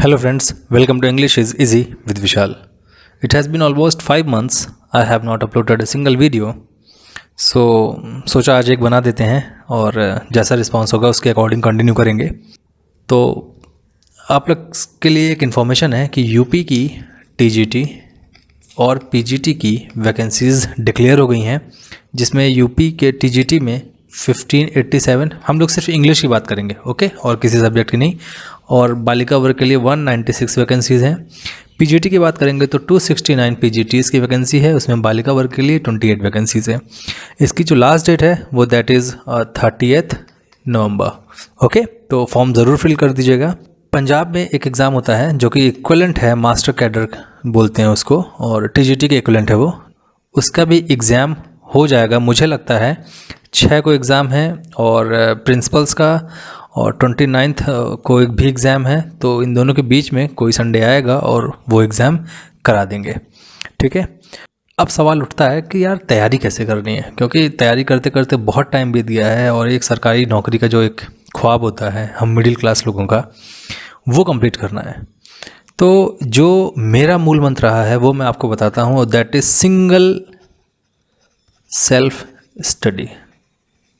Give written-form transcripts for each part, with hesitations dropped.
Hello friends, welcome to English is Easy with Vishal. It has been almost 5 months I have not uploaded a single video. So सोचा आज एक बना देते हैं और जैसा रिस्पांस होगा उसके अकॉर्डिंग कंटिन्यू करेंगे। तो आप लोग के लिए एक इन्फॉर्मेशन है कि यूपी की टीजीटी और पीजीटी की वैकेंसीज़ डिक्लेयर हो गई हैं, जिसमें यूपी के टीजीटी में 1587, हम लोग सिर्फ इंग्लिश की बात करेंगे, ओके, और किसी सब्जेक्ट की नहीं। और बालिका वर्ग के लिए 196 वैकेंसीज़ हैं। पीजीटी की बात करेंगे तो 269 पीजीटीज़ की वैकेंसी है, उसमें बालिका वर्ग के लिए 28 वैकेंसीज़ है। इसकी जो लास्ट डेट है वो दैट इज़ 30 नवंबर, ओके। तो फॉर्म ज़रूर फिल कर दीजिएगा। पंजाब में एक एग्ज़ाम होता है जो कि इक्वलेंट है, मास्टर कैडर बोलते हैं उसको, और टीजीटी के इक्वलेंट है वो। उसका भी एग्ज़ाम हो जाएगा, मुझे लगता है 6 को एग्ज़ाम है और प्रिंसिपल्स का, और 29 को एक भी एग्ज़ाम है। तो इन दोनों के बीच में कोई संडे आएगा और वो एग्ज़ाम करा देंगे, ठीक है। अब सवाल उठता है कि यार तैयारी कैसे करनी है, क्योंकि तैयारी करते करते बहुत टाइम बीत गया है और एक सरकारी नौकरी का जो एक ख्वाब होता है हम मिडिल क्लास लोगों का, वो कंप्लीट करना है। तो जो मेरा मूल मंत्र रहा है वो मैं आपको बताता हूँ, that is single self study.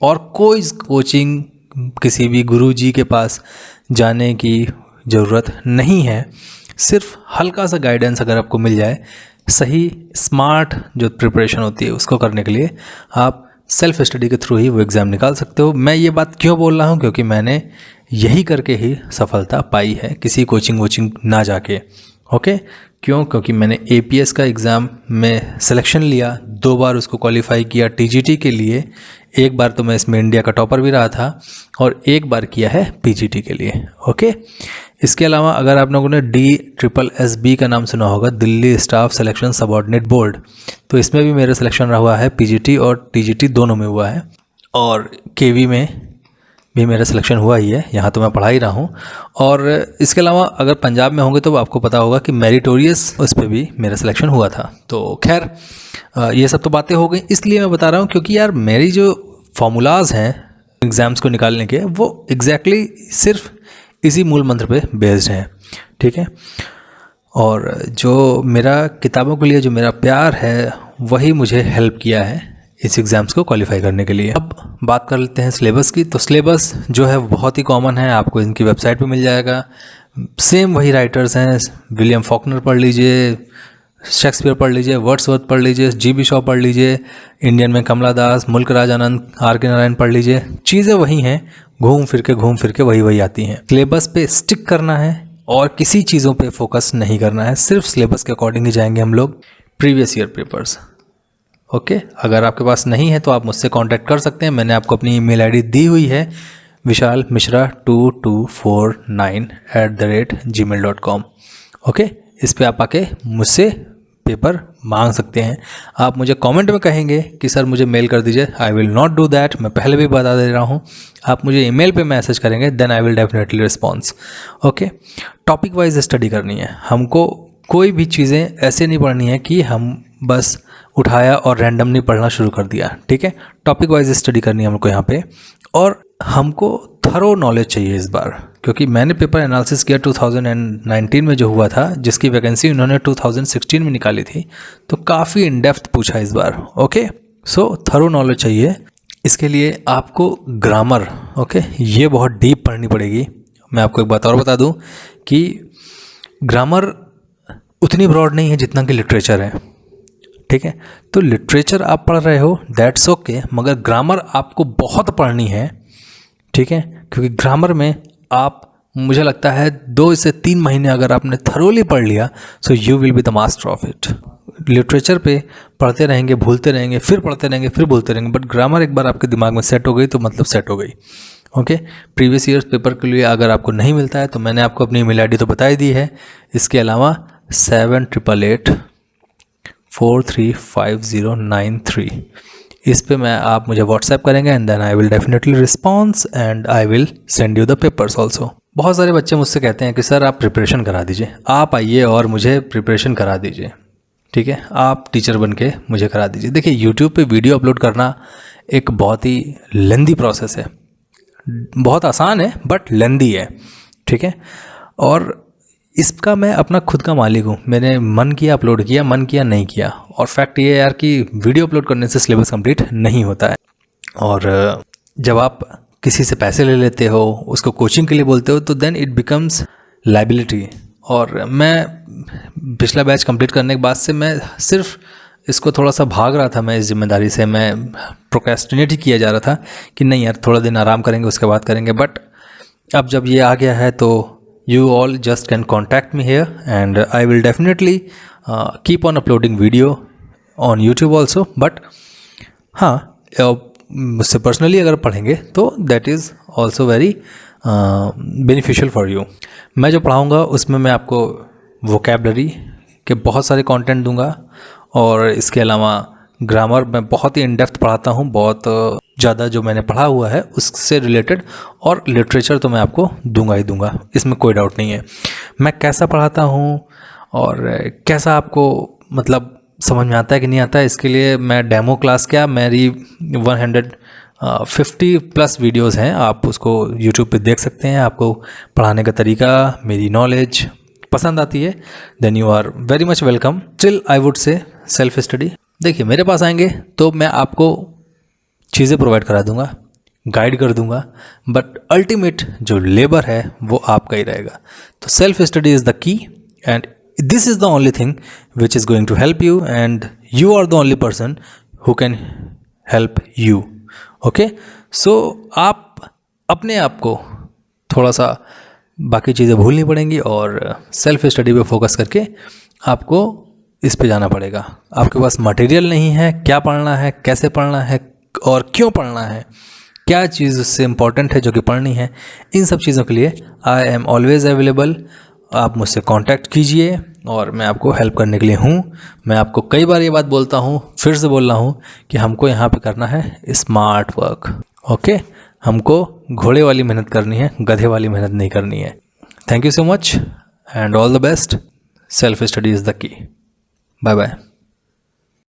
और कोई कोचिंग, किसी भी गुरुजी के पास जाने की ज़रूरत नहीं है। सिर्फ हल्का सा गाइडेंस अगर आपको मिल जाए, सही स्मार्ट जो प्रिपरेशन होती है उसको करने के लिए आप सेल्फ स्टडी के थ्रू ही वो एग्ज़ाम निकाल सकते हो। मैं ये बात क्यों बोल रहा हूँ, क्योंकि मैंने यही करके ही सफलता पाई है, किसी कोचिंग वोचिंग ना जाके, ओके। क्यों? क्योंकि मैंने एपीएस का एग्ज़ाम में सिलेक्शन लिया, 2 बार उसको क्वालिफाई किया टीजीटी के लिए। एक बार तो मैं इसमें इंडिया का टॉपर भी रहा था और एक बार किया है पीजीटी के लिए, ओके। इसके अलावा अगर आप लोगों ने DSSB का नाम सुना होगा, Delhi staff selection subordinate board, तो इसमें भी मेरा सिलेक्शन रहा हुआ है, पीजीटी और टीजीटी दोनों में हुआ है। और केवी में भी मेरा सिलेक्शन हुआ ही है, यहाँ तो मैं पढ़ा ही रहा हूँ। और इसके अलावा अगर पंजाब में होंगे तो आपको पता होगा कि मेरिटोरियस उस पर भी मेरा सिलेक्शन हुआ था। तो खैर ये सब तो बातें हो गई, इसलिए मैं बता रहा हूँ क्योंकि यार मेरी जो फॉर्मूलाज हैं एग्ज़ाम्स को निकालने के, वो एग्जैक्टली सिर्फ इसी मूल मंत्र पे बेस्ड हैं, ठीक है। और जो मेरा किताबों के लिए जो मेरा प्यार है वही मुझे हेल्प किया है इस एग्ज़ाम्स को क्वालिफाई करने के लिए। अब बात कर लेते हैं सिलेबस की। तो सिलेबस जो है बहुत ही कॉमन है, आपको इनकी वेबसाइट पे मिल जाएगा। सेम वही राइटर्स हैं, विलियम फॉकनर पढ़ लीजिए, शेक्सपियर पढ़ लीजिए, वर्ड्सवर्थ पढ़ लीजिए, जीबी शॉ पढ़ लीजिए, इंडियन में कमला दास, मुल्क राज आनंद, आर.के. नारायण पढ़ लीजिए। चीज़ें वही हैं, घूम फिर के वही आती हैं। सिलेबस पे स्टिक करना है और किसी चीज़ों पे फोकस नहीं करना है, सिर्फ सिलेबस के अकॉर्डिंग ही जाएंगे हम लोग। Previous year papers, okay. अगर आपके पास नहीं है तो आप मुझसे कांटेक्ट कर सकते हैं, मैंने आपको अपनी ईमेल आईडी दी हुई है, vishalmishra2249@gmail.com, ओके। इस पे आप आके मुझसे पेपर मांग सकते हैं। आप मुझे कमेंट में कहेंगे कि सर मुझे मेल कर दीजिए, I will not do that, मैं पहले भी बता दे रहा हूँ। आप मुझे ईमेल पे मैसेज करेंगे, then I will definitely response, okay. Topic wise study करनी है हमको, कोई भी चीज़ें ऐसे नहीं पढ़नी है कि हम बस उठाया और रैंडमली पढ़ना शुरू कर दिया, ठीक है। टॉपिक वाइज स्टडी करनी है हमको यहाँ पे, और हमको थरो नॉलेज चाहिए इस बार, क्योंकि मैंने पेपर एनालिसिस किया 2019 में जो हुआ था, जिसकी वैकेंसी उन्होंने 2016 में निकाली थी, तो काफ़ी इन डेप्थ पूछा इस बार, ओके। सो थरो नॉलेज चाहिए। इसके लिए आपको ग्रामर, ओके, ये बहुत डीप पढ़नी पड़ेगी। मैं आपको एक बात और बता दूँ कि ग्रामर उतनी ब्रॉड नहीं है जितना कि लिटरेचर है, ठीक है। तो लिटरेचर आप पढ़ रहे हो दैट्स ओके, मगर ग्रामर आपको बहुत पढ़नी है, ठीक है। क्योंकि ग्रामर में आप, मुझे लगता है 2 से 3 महीने अगर आपने थरोली पढ़ लिया, so you will be the master of it. Literature पे पढ़ते रहेंगे, भूलते रहेंगे, फिर पढ़ते रहेंगे, फिर भूलते रहेंगे, बट ग्रामर एक बार आपके दिमाग में सेट हो गई तो मतलब सेट हो गई, ओके। प्रीवियस ईयर्स पेपर के लिए अगर आपको नहीं मिलता है तो मैंने आपको अपनी ईमेल आईडी तो बता ही दी है। इसके अलावा 7888435093, इस पे मैं, आप मुझे व्हाट्सएप करेंगे and then I will definitely response and I will send you the papers also. बहुत सारे बच्चे मुझसे कहते हैं कि सर आप प्रिपरेशन करा दीजिए, आप आइए और मुझे प्रिपरेशन करा दीजिए, ठीक है, आप टीचर बन के मुझे करा दीजिए। देखिए यूट्यूब पे वीडियो अपलोड करना एक बहुत ही लेंदी प्रोसेस है, बहुत आसान है बट लेंदी है, ठीक है। और इसका मैं अपना खुद का मालिक हूँ। मैंने मन किया अपलोड किया, मन किया नहीं किया। और फैक्ट ये है यार कि वीडियो अपलोड करने से सिलेबस कंप्लीट नहीं होता है। और जब आप किसी से पैसे ले लेते हो, उसको कोचिंग के लिए बोलते हो, तो देन इट बिकम्स लाइबिलिटी। और मैं पिछला बैच कंप्लीट करने के बाद से मैं सिर्फ इसको थोड़ा सा भाग रहा था। मैं इस जिम्मेदारी से मैं प्रोक्रेस्टिनेट ही किया जा रहा था कि नहीं यार थोड़ा दिन आराम करेंगे उसके बाद करेंगे। बट अब जब ये आ गया है तो you all just can contact me here and I will definitely keep on uploading video on YouTube also. but हाँ, मुझसे पर्सनली अगर पढ़ेंगे तो that is also very beneficial for you. मैं जो पढ़ाऊँगा उसमें मैं आपको वोकेबलरी के बहुत सारे कंटेंट दूंगा और इसके अलावा ग्रामर मैं बहुत ही इन डेप्थ पढ़ाता हूँ, बहुत ज़्यादा जो मैंने पढ़ा हुआ है उससे रिलेटेड। और लिटरेचर तो मैं आपको दूंगा ही दूंगा, इसमें कोई डाउट नहीं है। मैं कैसा पढ़ाता हूँ और कैसा आपको मतलब समझ में आता है कि नहीं आता है, इसके लिए मैं डेमो क्लास क्या मेरी 150+ वीडियोस हैं, आप उसको यूट्यूब पे देख सकते हैं। आपको पढ़ाने का तरीका, मेरी नॉलेज पसंद आती है then you are very much welcome. Still I would say self study. देखिए मेरे पास आएंगे तो मैं आपको चीज़ें प्रोवाइड करा दूंगा, गाइड कर दूंगा, बट अल्टीमेट जो लेबर है वो आपका ही रहेगा। तो self study is the key and this is the only thing which is going to help you and you are the only person who can help you. Okay, so आप अपने आप को थोड़ा सा बाकी चीज़ें भूलनी पड़ेंगी और सेल्फ स्टडी पे फोकस करके आपको इस पे जाना पड़ेगा। आपके पास मटेरियल नहीं है, क्या पढ़ना है, कैसे पढ़ना है और क्यों पढ़ना है, क्या चीज़ उससे इम्पॉर्टेंट है जो कि पढ़नी है, इन सब चीज़ों के लिए आई एम ऑलवेज़ अवेलेबल। आप मुझसे कांटेक्ट कीजिए और मैं आपको हेल्प करने के लिए हूँ। मैं आपको कई बार ये बात बोलता हूँ, फिर से बोल रहा हूँ कि हमको यहाँ पे करना है स्मार्ट वर्क। ओके, हमको घोड़े वाली मेहनत करनी है, गधे वाली मेहनत नहीं करनी है। Thank you so much and all the best. Self study is the key. Bye bye.